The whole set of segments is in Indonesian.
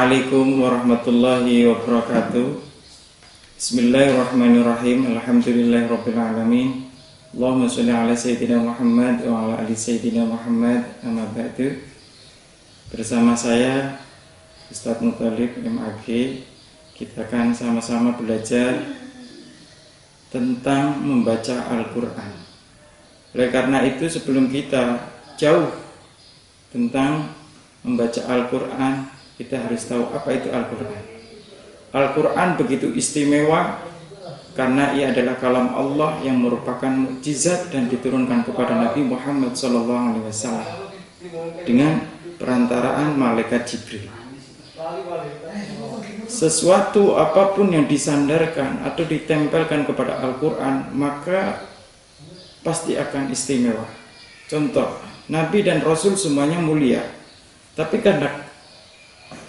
Assalamualaikum warahmatullahi wabarakatuh. Bismillahirrahmanirrahim. Alhamdulillahirrabbilalamin. Allahumma sholli ala sayyidina Muhammad wa ala ali sayyidina Muhammad. Amma ba'du. Bersama saya Ustadz Muthalib MAG, kita akan sama-sama belajar tentang membaca Al-Quran. Oleh karena itu, sebelum kita jauh tentang membaca Al-Quran, kita harus tahu apa itu Al-Quran. Al-Quran begitu istimewa karena ia adalah kalam Allah yang merupakan mukjizat dan diturunkan kepada Nabi Muhammad SAW dengan perantaraan malaikat Jibril. Sesuatu apapun yang disandarkan atau ditempelkan kepada Al-Quran, maka pasti akan istimewa. Contoh, Nabi dan Rasul semuanya mulia, tapi karena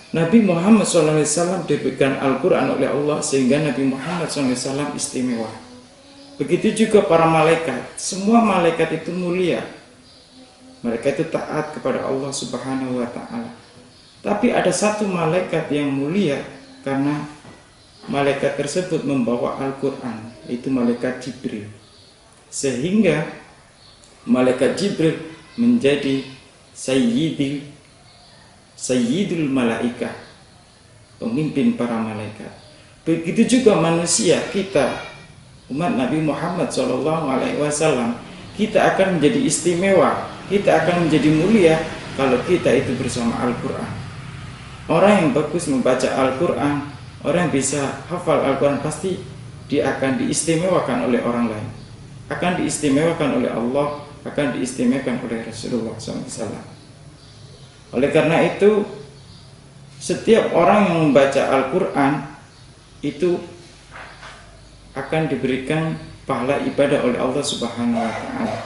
Nabi Muhammad SAW diberikan Al-Quran oleh Allah, sehingga Nabi Muhammad SAW istimewa. Begitu juga para malaikat. Semua malaikat itu mulia. Mereka itu taat kepada Allah Subhanahu wa Ta'ala. Tapi ada satu malaikat yang mulia karena malaikat tersebut membawa Al-Quran, yaitu malaikat Jibril. Sehingga malaikat Jibril menjadi Sayyidul Malaikah, pemimpin para malaikat. Begitu juga manusia, kita umat Nabi Muhammad SAW, kita akan menjadi istimewa, kita akan menjadi mulia kalau kita itu bersama Al-Quran. Orang yang bagus membaca Al-Quran, orang yang bisa hafal Al-Quran, pasti dia akan diistimewakan oleh orang lain, akan diistimewakan oleh Allah, akan diistimewakan oleh Rasulullah SAW. Oleh karena itu, setiap orang yang membaca Al-Quran itu akan diberikan pahala ibadah oleh Allah Subhanahu wa Ta'ala.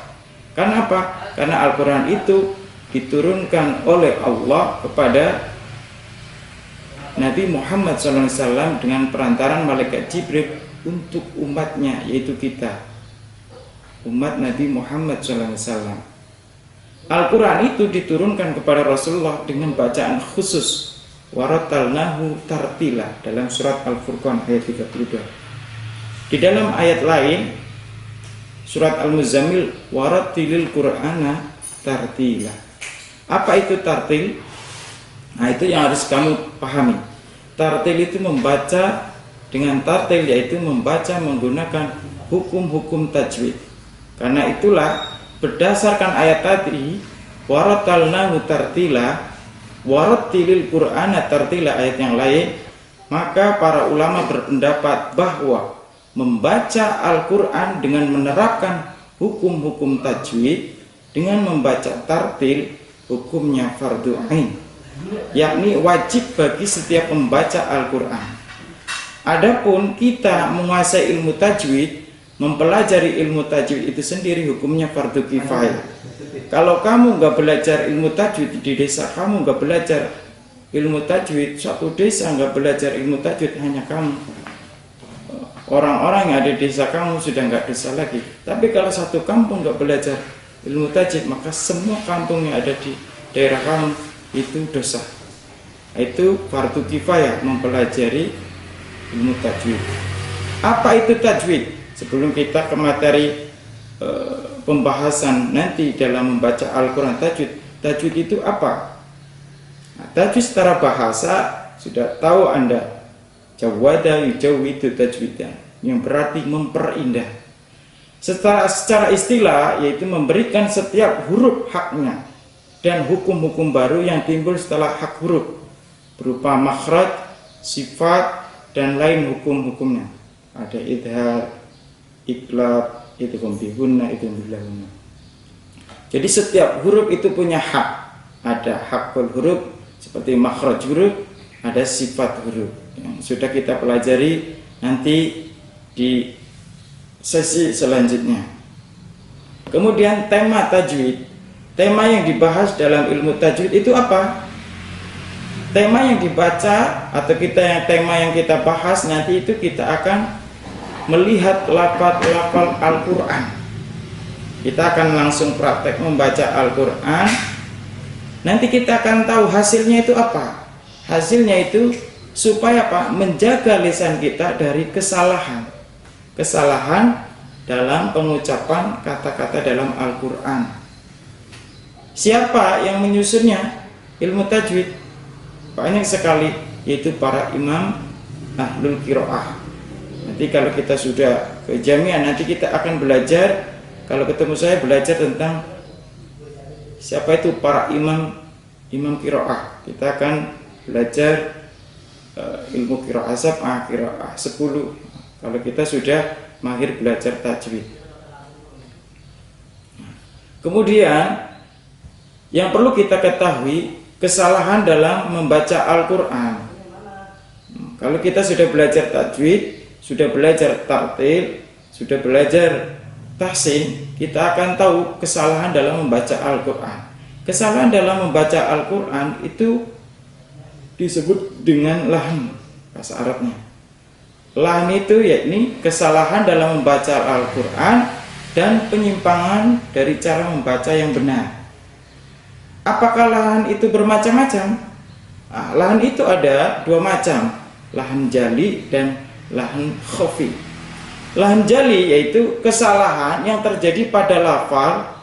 Karena apa? Karena Al-Quran itu diturunkan oleh Allah kepada Nabi Muhammad SAW dengan perantaran malaikat Jibril untuk umatnya, yaitu kita, umat Nabi Muhammad SAW. Al-Quran itu diturunkan kepada Rasulullah dengan bacaan khusus, waratalnahu tartila, dalam surat Al-Furqan ayat 32. Di dalam ayat lain, surat Al-Muzammil, waratilil Qur'ana tartila. Apa itu tartil? Nah, itu yang harus kamu pahami. Tartil itu membaca dengan tartil, yaitu membaca menggunakan hukum-hukum tajwid. Karena itulah, berdasarkan ayat tadi, waratalnahu tartila, warattilil Qur'ana tartila, ayat yang lain, maka para ulama berpendapat bahwa membaca Al-Quran dengan menerapkan hukum-hukum tajwid, dengan membaca tartil, hukumnya fardhu ain, yakni wajib bagi setiap pembaca Al-Quran. Adapun kita menguasai ilmu tajwid, mempelajari ilmu tajwid itu sendiri, hukumnya fardu kifayah. Kalau kamu nggak belajar ilmu tajwid di desa, kamu nggak belajar ilmu tajwid, satu desa nggak belajar ilmu tajwid, hanya kamu, orang-orang yang ada di desa kamu sudah nggak dosa lagi. Tapi kalau satu kampung nggak belajar ilmu tajwid, maka semua kampung yang ada di daerah kamu itu dosa. Itu fardu kifayah, mempelajari ilmu tajwid. Apa itu tajwid? Sebelum kita ke materi pembahasan nanti dalam membaca Al-Quran tajwid. Tajwid itu apa? Nah, tajwid secara bahasa sudah tahu Anda. Jawada yujawwidu tajwidan, yang berarti memperindah. Secara istilah, yaitu memberikan setiap huruf haknya dan hukum-hukum baru yang timbul setelah hak huruf, berupa makhraj, sifat, dan lain hukum-hukumnya. Ada idhar, iklab, itu bihunna, itu bilahunna. Jadi setiap huruf itu punya hak. Ada hakul huruf seperti makhraj huruf, ada sifat huruf yang sudah kita pelajari nanti di sesi selanjutnya. Kemudian tema tajwid. Tema yang dibahas dalam ilmu tajwid itu apa? Tema yang dibaca atau tema yang kita bahas nanti itu kita akan melihat lafaz-lafaz Al-Quran. Kita akan langsung praktek membaca Al-Quran. Nanti kita akan tahu hasilnya itu apa. Hasilnya itu supaya apa? Menjaga lisan kita dari kesalahan dalam pengucapan kata-kata dalam Al-Quran. Siapa yang menyusunnya? Ilmu tajwid banyak sekali, yaitu para imam ahlul qiraah. Nanti kalau kita sudah ke jamiah, nanti kita akan belajar, kalau ketemu saya belajar tentang siapa itu para imam qiraah. Kita akan belajar ilmu qiraah sab'ah, qiraah 10 kalau kita sudah mahir belajar tajwid. Kemudian yang perlu kita ketahui, kesalahan dalam membaca Al-Quran. Kalau kita sudah belajar tajwid, sudah belajar tartil, sudah belajar tahsin, kita akan tahu kesalahan dalam membaca Al-Quran. Kesalahan dalam membaca Al-Quran itu disebut dengan lahan, bahasa Arabnya. Lahan itu yakni kesalahan dalam membaca Al-Quran dan penyimpangan dari cara membaca yang benar. Apakah lahan itu bermacam-macam? Lahan itu ada dua macam, lahan jali dan lahan khafi. Lahan jali yaitu kesalahan yang terjadi pada lafal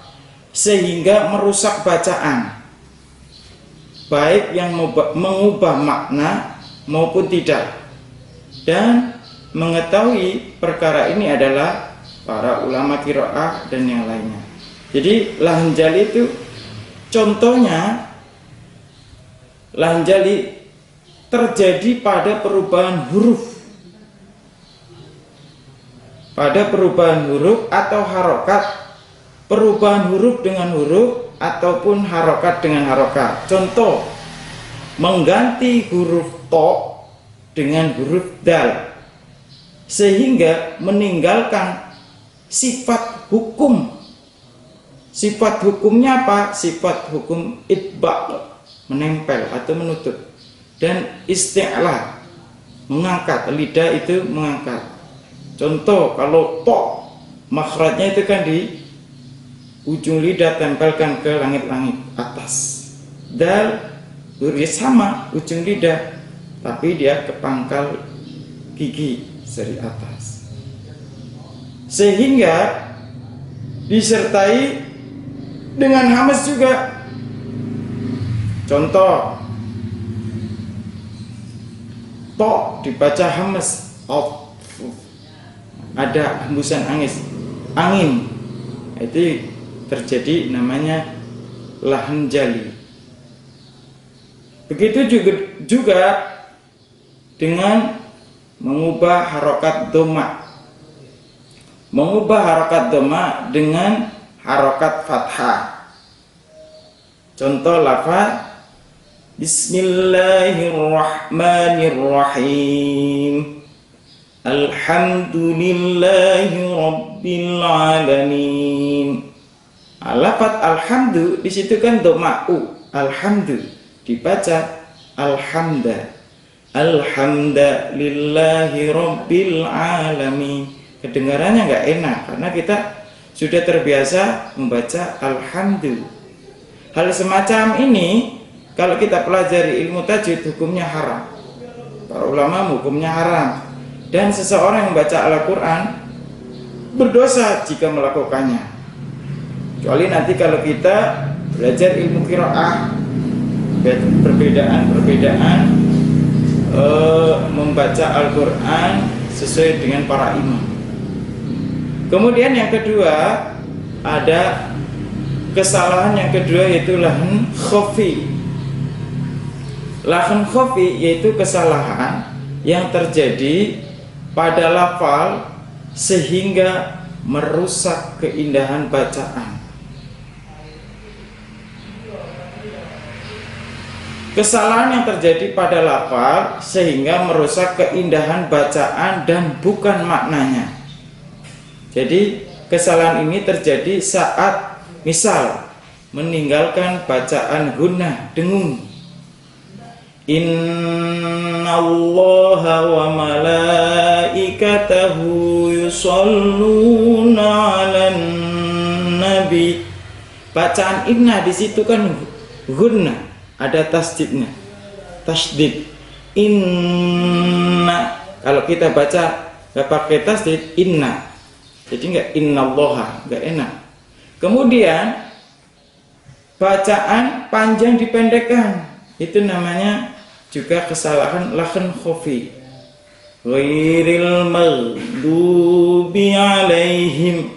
sehingga merusak bacaan, baik yang mengubah makna maupun tidak. Dan mengetahui perkara ini adalah para ulama qiraah dan yang lainnya. Jadi lahan jali itu contohnya, lahan jali terjadi pada perubahan huruf, atau harokat, perubahan huruf dengan huruf ataupun harokat dengan harokat. Contoh, mengganti huruf to dengan huruf dal sehingga meninggalkan sifat hukum. Sifat hukumnya apa? Sifat hukum itba', menempel atau menutup, dan isti'la, mengangkat, lidah itu mengangkat. Contoh, kalau to, makhrajnya itu kan di ujung lidah, tempelkan ke langit-langit atas. Dal sama, ujung lidah, tapi dia ke pangkal gigi dari atas, sehingga disertai dengan hamas juga. Contoh, to dibaca hamas, ada hembusan angin, itu terjadi namanya lahan jali. Begitu juga dengan mengubah harokat doma, dengan harokat fathah. Contoh lafaz Bismillahirrahmanirrahim, Alhamdulillahi Rabbil Alamin. Lafaz alhamdu di situ kan doma'u, alhamdu dibaca alhamda, alhamdulillahi Rabbil Alamin. Kedengarannya nggak enak karena kita sudah terbiasa membaca alhamdu. Hal semacam ini kalau kita pelajari ilmu tajwid hukumnya haram. Para ulama hukumnya haram, dan seseorang yang membaca Al-Quran berdosa jika melakukannya. Kecuali nanti kalau kita belajar ilmu qiraah, perbedaan membaca Al-Quran sesuai dengan para imam. Kemudian yang kedua, ada kesalahan yang kedua, yaitu lahan khafi. Lahan khafi yaitu kesalahan yang terjadi pada lafal sehingga merusak keindahan bacaan. Kesalahan yang terjadi pada lafal sehingga merusak keindahan bacaan dan bukan maknanya. Jadi kesalahan ini terjadi saat misal meninggalkan bacaan gunnah, dengung. Innallaha wa malaikatahu yusholluna 'alan nabi. Bacaan innah di situ kan gunnah, ada tasdidnya. tasydid. Inna, kalau kita baca nggak pakai tasydid, inna. Jadi nggak innallaha, nggak enak. Kemudian bacaan panjang dipendekkan, itu namanya juga kesalahan lakhan khafi. Ghairil maghdubi alaihim,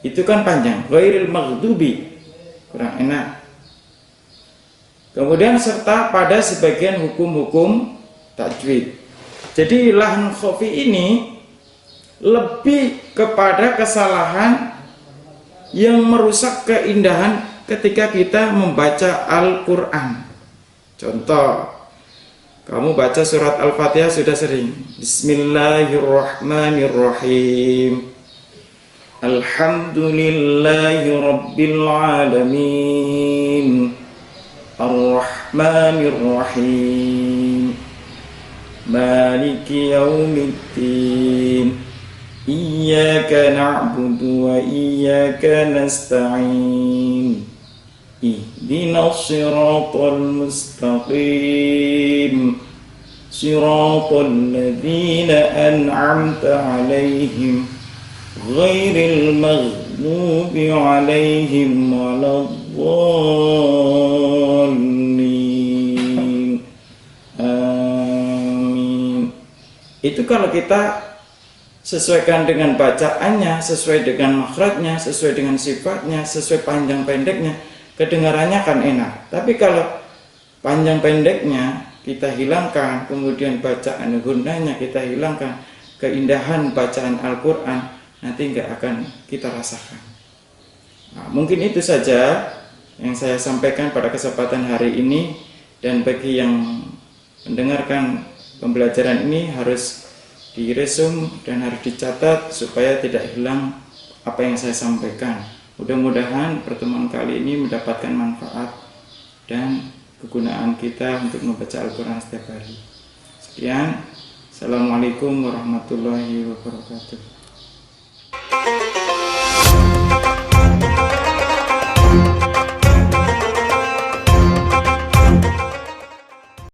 itu kan panjang. Ghairil maghdubi, kurang enak. Kemudian serta pada sebagian hukum-hukum tajwid. Jadi lakhan khafi ini lebih kepada kesalahan yang merusak keindahan ketika kita membaca Al-Quran. Contoh, kamu baca surat Al-Fatihah sudah sering. Bismillahirrahmanirrahim. Alhamdulillahi Rabbil Alamin. Ar-Rahmanirrahim. Maliki Yaumiddin. Iyyaka na'budu wa iyyaka nasta'in. Ihdinas siratal mustaqim. Siratal ladzina an'amta 'alaihim ghairil maghdubi 'alaihim waladdallin. Amin. Itu kalau kita sesuaikan dengan bacaannya, sesuai dengan makhrajnya, sesuai dengan sifatnya, sesuai panjang pendeknya, kedengarannya kan enak. Tapi kalau panjang pendeknya kita hilangkan, kemudian bacaan gunanya kita hilangkan, keindahan bacaan Al-Quran nanti nggak akan kita rasakan. Nah, mungkin itu saja yang saya sampaikan pada kesempatan hari ini, dan bagi yang mendengarkan pembelajaran ini harus diresum dan harus dicatat supaya tidak hilang apa yang saya sampaikan. Mudah-mudahan pertemuan kali ini mendapatkan manfaat dan kegunaan kita untuk membaca Al-Quran setiap hari. Sekian, Assalamualaikum warahmatullahi wabarakatuh.